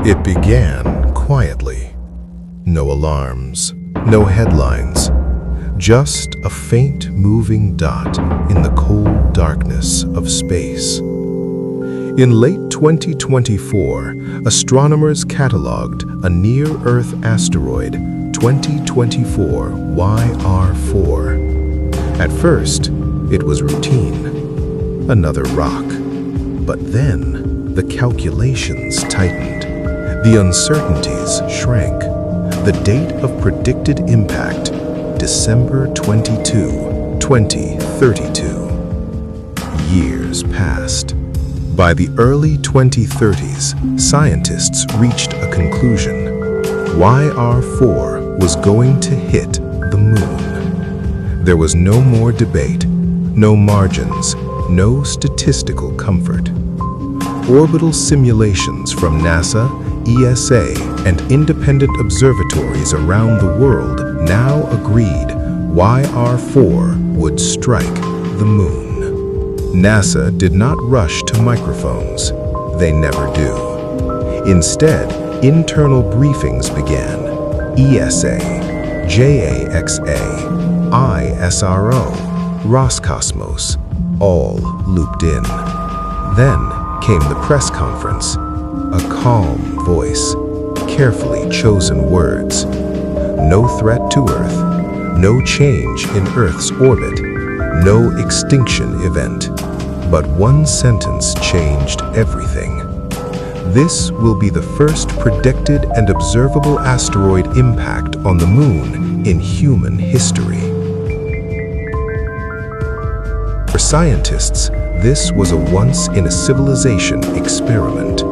It began quietly. No alarms, no headlines, just a faint moving dot in the cold darkness of space. In late 2024, astronomers catalogued a near-Earth asteroid 2024 YR4. At first, it was routine, another rock. But then, the calculations tightened. The uncertainties shrank. The date of predicted impact, December 22, 2032. Years passed. By the early 2030s, scientists reached a conclusion. YR4 was going to hit the moon. There was no more debate, no margins, no statistical comfort. Orbital simulations from NASA, ESA, and independent observatories around the world now agreed YR4 would strike the moon. NASA did not rush to microphones. They never do. Instead, internal briefings began. ESA, JAXA, ISRO, Roscosmos, all looped in. Then came the press conference. A calm voice, carefully chosen words. No threat to Earth, no change in Earth's orbit, no extinction event. But one sentence changed everything. This will be the first predicted and observable asteroid impact on the moon in human history. For scientists, this was a once-in-a-civilization experiment.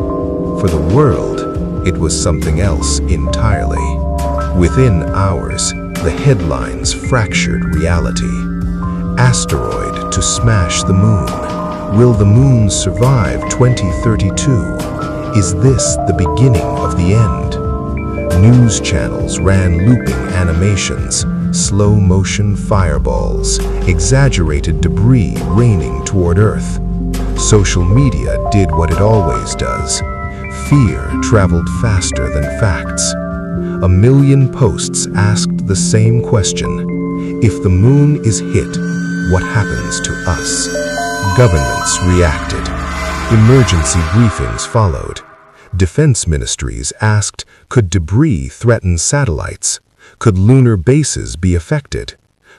For the world, it was something else entirely. Within hours, the headlines fractured reality. Asteroid to smash the moon. Will the moon survive 2032? Is this the beginning of the end? News channels ran looping animations, slow-motion fireballs, exaggerated debris raining toward Earth. Social media did what it always does. Fear traveled faster than facts. 1 million posts asked the same question. If the moon is hit, what happens to us? Governments reacted. Emergency briefings followed. Defense ministries asked, could debris threaten satellites? Could lunar bases be affected?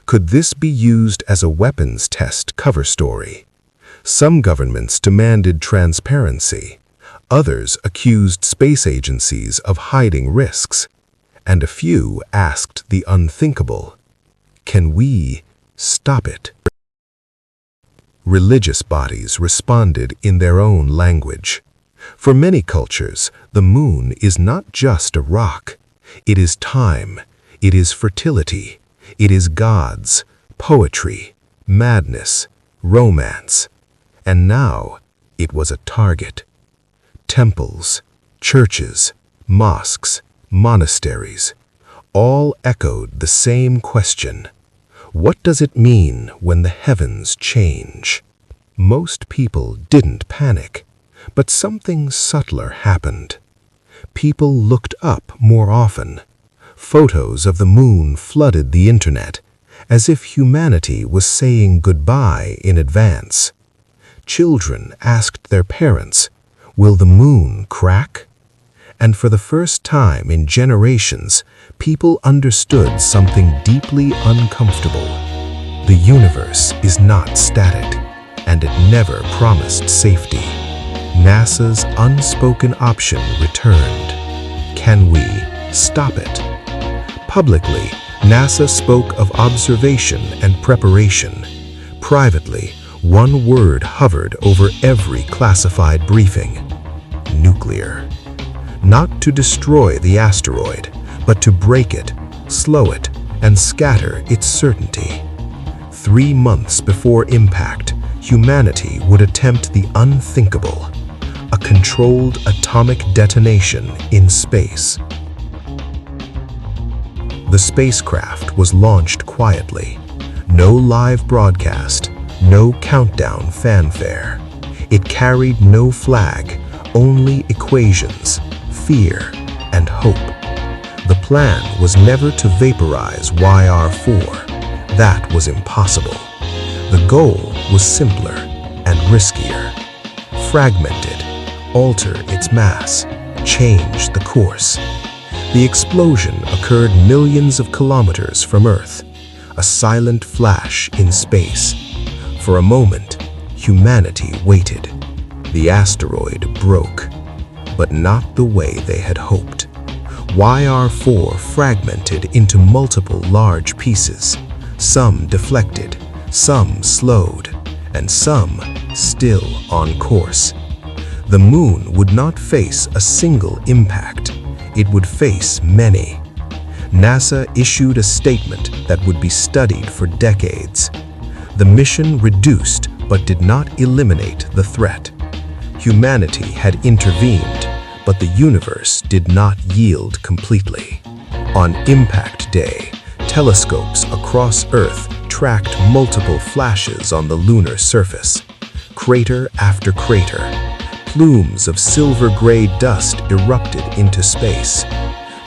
Could this be used as a weapons test cover story? Some governments demanded transparency. Others accused space agencies of hiding risks. And a few asked the unthinkable. Can we stop it? Religious bodies responded in their own language. For many cultures, the moon is not just a rock. It is time. It is fertility. It is gods, poetry, madness, romance. And now it was a target. Temples, churches, mosques, monasteries, all echoed the same question. What does it mean when the heavens change? Most people didn't panic, but something subtler happened. People looked up more often. Photos of the moon flooded the internet, as if humanity was saying goodbye in advance. Children asked their parents, will the moon crack? And for the first time in generations, people understood something deeply uncomfortable. The universe is not static, and it never promised safety. NASA's unspoken option returned. Can we stop it? Publicly, NASA spoke of observation and preparation. Privately, one word hovered over every classified briefing: nuclear. Not to destroy the asteroid, but to break it, slow it, and scatter its certainty. 3 months before impact, humanity would attempt the unthinkable: a controlled atomic detonation in space. The spacecraft was launched quietly. No live broadcast, no countdown fanfare. It carried no flag, only equations, fear, and hope. The plan was never to vaporize YR4. That was impossible. The goal was simpler and riskier. Fragment it, alter its mass, change the course. The explosion occurred millions of kilometers from Earth, a silent flash in space. For a moment, humanity waited. The asteroid broke, but not the way they had hoped. YR4 fragmented into multiple large pieces, some deflected, some slowed, and some still on course. The moon would not face a single impact. It would face many. NASA issued a statement that would be studied for decades. The mission reduced but did not eliminate the threat. Humanity had intervened, but the universe did not yield completely. On Impact Day, telescopes across Earth tracked multiple flashes on the lunar surface. Crater after crater, plumes of silver-gray dust erupted into space.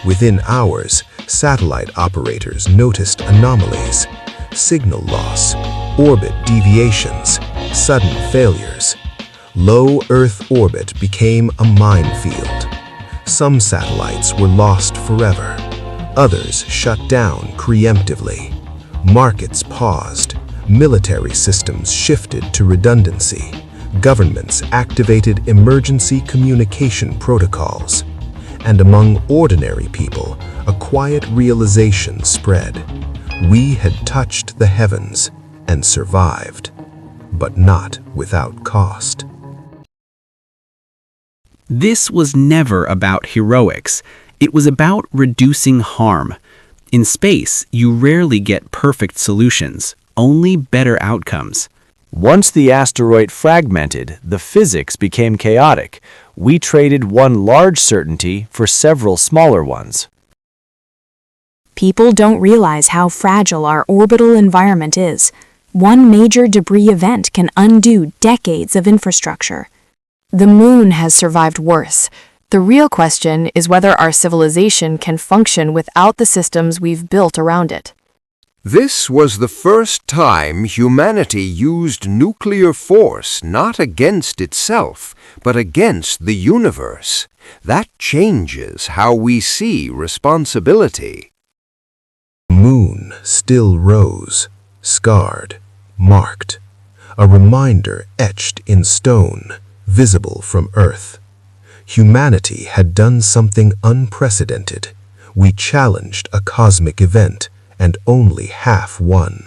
Within hours, satellite operators noticed anomalies, signal loss, orbit deviations, sudden failures. Low Earth orbit became a minefield. Some satellites were lost forever. Others shut down preemptively. Markets paused. Military systems shifted to redundancy. Governments activated emergency communication protocols. And among ordinary people, a quiet realization spread. We had touched the heavens and survived, but not without cost. This was never about heroics. It was about reducing harm. In space, you rarely get perfect solutions, only better outcomes. Once the asteroid fragmented, the physics became chaotic. We traded one large certainty for several smaller ones. People don't realize how fragile our orbital environment is. One major debris event can undo decades of infrastructure. The moon has survived worse. The real question is whether our civilization can function without the systems we've built around it. This was the first time humanity used nuclear force not against itself, but against the universe. That changes how we see responsibility. The moon still rose, scarred, marked, a reminder etched in stone, visible from Earth. Humanity had done something unprecedented. We challenged a cosmic event and only half won.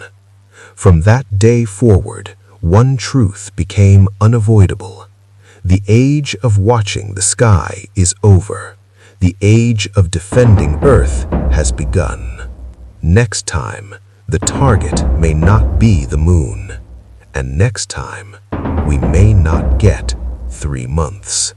From that day forward, one truth became unavoidable. The age of watching the sky is over. The age of defending Earth has begun. Next time, the target may not be the moon. And next time, we may not get 3 months.